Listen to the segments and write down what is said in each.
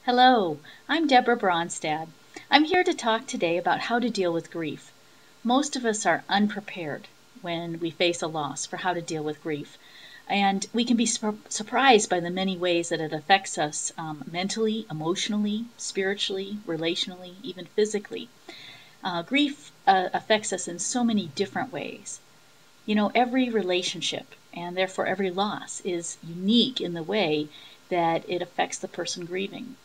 Hello, I'm Deborah Bronstad. I'm here to talk today about how to deal with grief. Most of us are unprepared when we face a loss for how to deal with grief, and we can be surprised by the many ways that it affects us mentally, emotionally, spiritually, relationally, even physically. Grief affects us in so many different ways. You know, every relationship and therefore every loss is unique in the way that it affects the person grieving.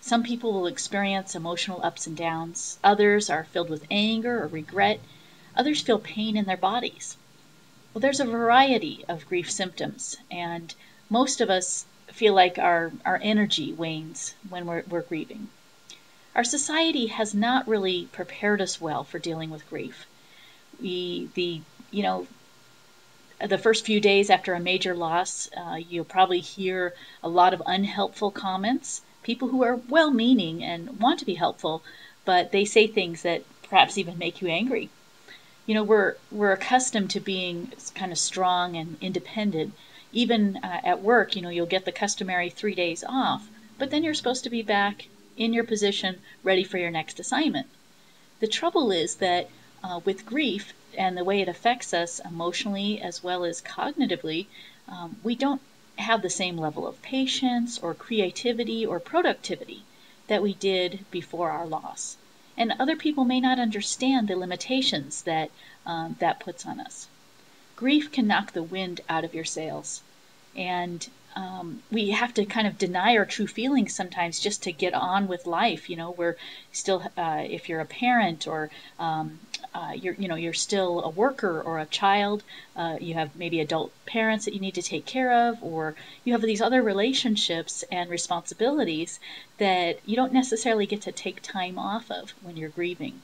Some people will experience emotional ups and downs. Others are filled with anger or regret. Others feel pain in their bodies. Well, there's a variety of grief symptoms, and most of us feel like our energy wanes when we're grieving. Our society has not really prepared us well for dealing with grief. You know, the first few days after a major loss, you'll probably hear a lot of unhelpful comments. People who are well meaning and want to be helpful, but they say things that perhaps even make you angry. You know, we're accustomed to being kind of strong and independent. Even at work, you know, you'll get the customary 3 days off, but then you're supposed to be back in your position, ready for your next assignment. The trouble is that with grief and the way it affects us emotionally as well as cognitively, we don't have the same level of patience or creativity or productivity that we did before our loss. And other people may not understand the limitations that that puts on us. Grief can knock the wind out of your sails. And we have to kind of deny our true feelings sometimes just to get on with life. You know, we're still, if you're a parent or you're still a worker or a child, you have maybe adult parents that you need to take care of, or you have these other relationships and responsibilities that you don't necessarily get to take time off of when you're grieving.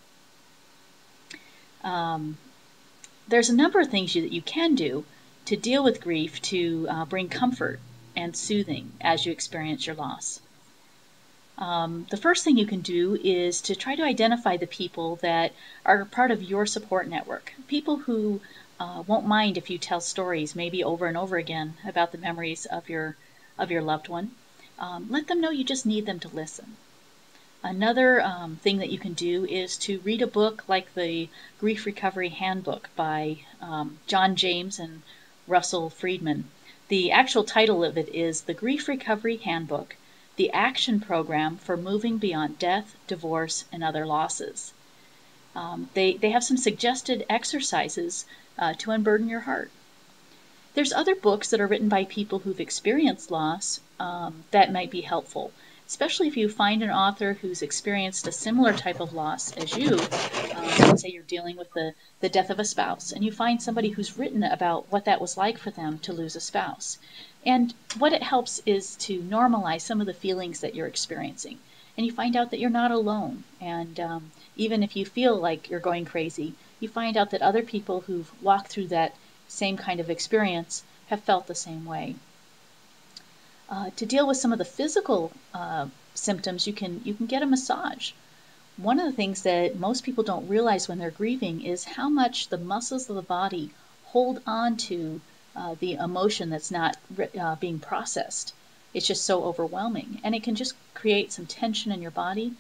There's a number of things that you can do to deal with grief to bring comfort and soothing as you experience your loss. The first thing you can do is to try to identify the people that are part of your support network. People who won't mind if you tell stories, maybe over and over again, about the memories of your loved one. Let them know you just need them to listen. Another thing that you can do is to read a book like the Grief Recovery Handbook by John James and Russell Friedman. The actual title of it is The Grief Recovery Handbook, the Action Program for Moving Beyond Death, Divorce, and Other Losses. They have some suggested exercises to unburden your heart. There's other books that are written by people who've experienced loss that might be helpful, especially if you find an author who's experienced a similar type of loss as you. Let's say you're dealing with the death of a spouse, and you find somebody who's written about what that was like for them to lose a spouse. And what it helps is to normalize some of the feelings that you're experiencing. And you find out that you're not alone. And even if you feel like you're going crazy, you find out that other people who've walked through that same kind of experience have felt the same way. To deal with some of the physical symptoms, you can get a massage. One of the things that most people don't realize when they're grieving is how much the muscles of the body hold on to the emotion that's not being processed. It's just so overwhelming, and it can just create some tension in your body.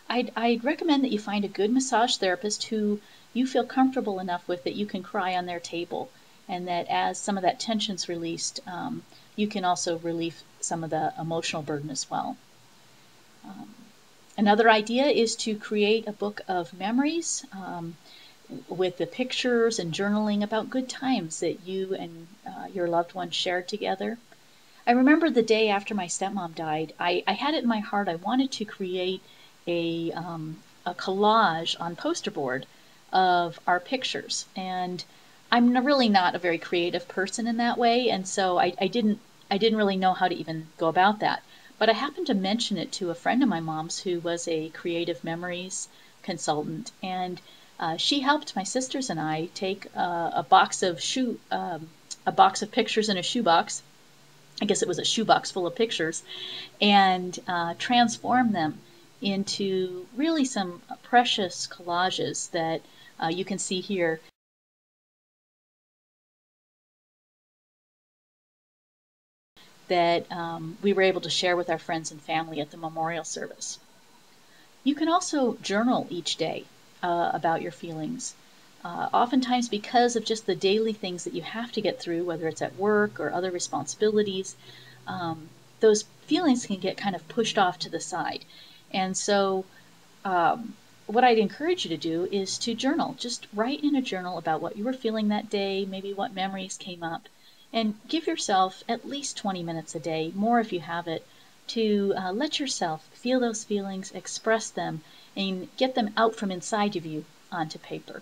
I'd recommend that you find a good massage therapist who you feel comfortable enough with that you can cry on their table, and that as some of that tension's released, you can also relieve some of the emotional burden as well. Another idea is to create a book of memories with the pictures and journaling about good times that you and your loved one shared together. I remember the day after my stepmom died, I had it in my heart I wanted to create a collage on poster board of our pictures. And I'm really not a very creative person in that way, and so I didn't really know how to even go about that. But I happened to mention it to a friend of my mom's who was a creative memories consultant, and she helped my sisters and I take a box of pictures in a shoebox. I guess it was a shoebox full of pictures, and transform them into really some precious collages that you can see here. that we were able to share with our friends and family at the memorial service. You can also journal each day about your feelings. Oftentimes, because of just the daily things that you have to get through, whether it's at work or other responsibilities, those feelings can get kind of pushed off to the side. And so what I'd encourage you to do is to journal. Just write in a journal about what you were feeling that day, maybe what memories came up, and give yourself at least 20 minutes a day, more if you have it, to let yourself feel those feelings, express them, and get them out from inside of you onto paper.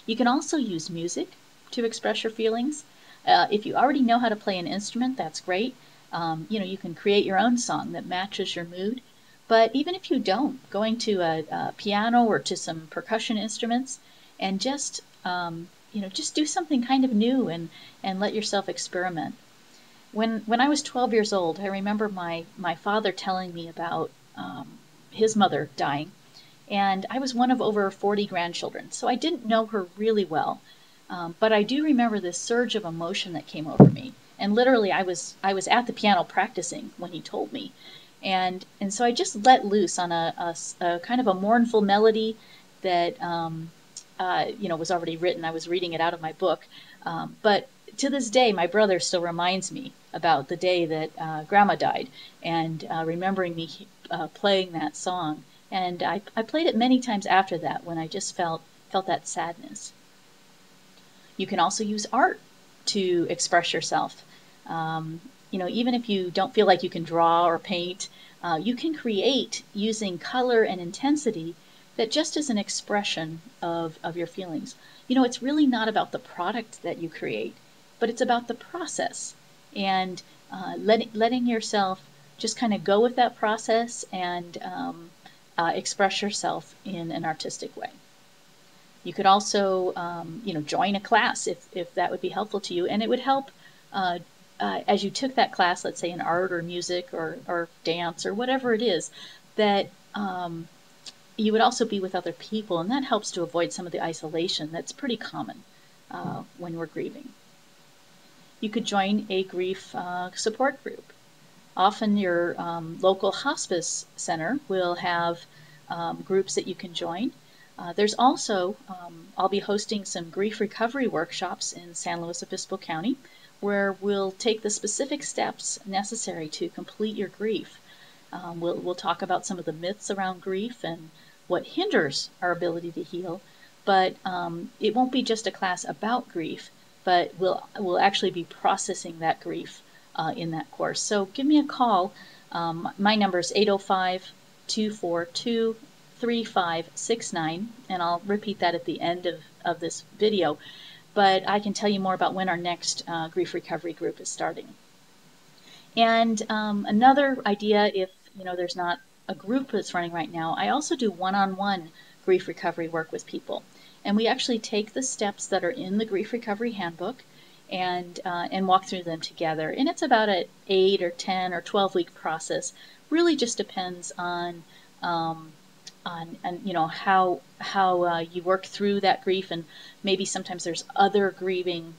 You can also use music to express your feelings. If you already know how to play an instrument, that's great. You can create your own song that matches your mood. But even if you don't, going to a piano or to some percussion instruments and just do something kind of new and let yourself experiment. When I was 12 years old, I remember my father telling me about his mother dying. And I was one of over 40 grandchildren, so I didn't know her really well. But I do remember this surge of emotion that came over me. And literally, I was at the piano practicing when he told me. And so I just let loose on a kind of a mournful melody that was already written. I was reading it out of my book. But to this day, my brother still reminds me about the day that Grandma died and remembering me playing that song. And I played it many times after that when I just felt that sadness. You can also use art to express yourself. Even if you don't feel like you can draw or paint, you can create using color and intensity that just is an expression of your feelings. It's really not about the product that you create, but it's about the process and letting yourself just kind of go with that process and express yourself in an artistic way. You could also, join a class if that would be helpful to you, and it would help as you took that class, let's say in art or music or dance or whatever it is, that you would also be with other people, and that helps to avoid some of the isolation that's pretty common when we're grieving. You could join a grief support group. Often your local hospice center will have groups that you can join. There's also, I'll be hosting some grief recovery workshops in San Luis Obispo County, where we'll take the specific steps necessary to complete your grief. We'll talk about some of the myths around grief and what hinders our ability to heal, but it won't be just a class about grief, but we'll actually be processing that grief in that course. So give me a call. My number is 805-242-3569, and I'll repeat that at the end of this video. But I can tell you more about when our next grief recovery group is starting. And another idea, if there's not a group that's running right now, I also do one-on-one grief recovery work with people. And we actually take the steps that are in the Grief Recovery Handbook and walk through them together. And it's about an 8 or 10 or 12-week process. Really just depends on how you work through that grief, and maybe sometimes there's other grieving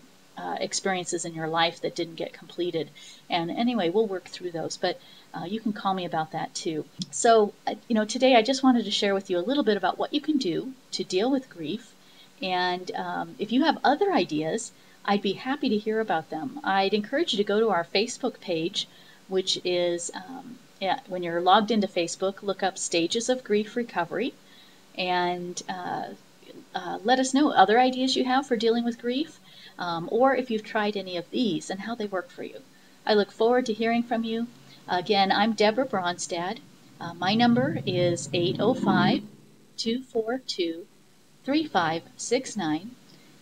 experiences in your life that didn't get completed. And anyway, we'll work through those, but you can call me about that too. So, today I just wanted to share with you a little bit about what you can do to deal with grief. And if you have other ideas, I'd be happy to hear about them. I'd encourage you to go to our Facebook page, which is, when you're logged into Facebook, look up Stages of Grief Recovery, and let us know other ideas you have for dealing with grief, or if you've tried any of these and how they work for you. I look forward to hearing from you. Again, I'm Deborah Bronstad. My number is 805-242-3569,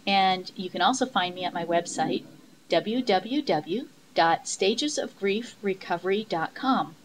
and you can also find me at my website, www.Stagesofgrief-Recovery.com.